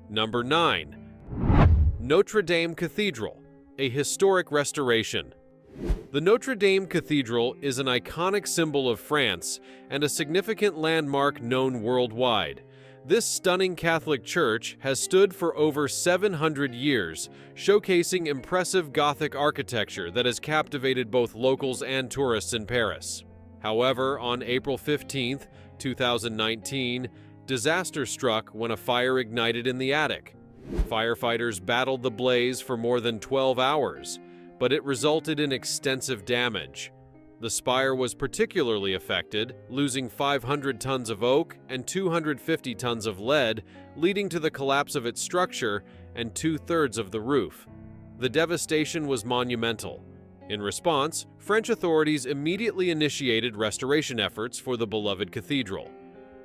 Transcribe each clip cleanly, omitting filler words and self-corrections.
Number 9. Notre Dame Cathedral, a historic restoration. The Notre Dame Cathedral is an iconic symbol of France and a significant landmark known worldwide. This stunning Catholic church has stood for over 700 years, showcasing impressive Gothic architecture that has captivated both locals and tourists in Paris. However, on April 15, 2019, disaster struck when a fire ignited in the attic. Firefighters battled the blaze for more than 12 hours, but it resulted in extensive damage. The spire was particularly affected, losing 500 tons of oak and 250 tons of lead, leading to the collapse of its structure and 2/3 of the roof. The devastation was monumental. In response, French authorities immediately initiated restoration efforts for the beloved cathedral.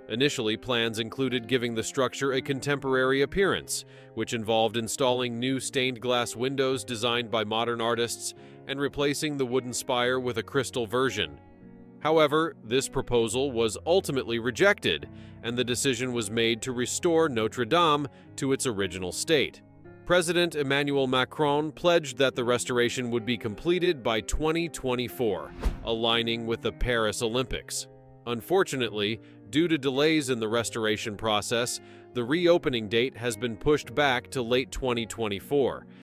Initially, plans included giving the structure a contemporary appearance, which involved installing new stained glass windows designed by modern artists and replacing the wooden spire with a crystal version. However, this proposal was ultimately rejected, and the decision was made to restore Notre Dame to its original state. President Emmanuel Macron pledged that the restoration would be completed by 2024, aligning with the Paris Olympics. Unfortunately, due to delays in the restoration process, the reopening date has been pushed back to late 2024,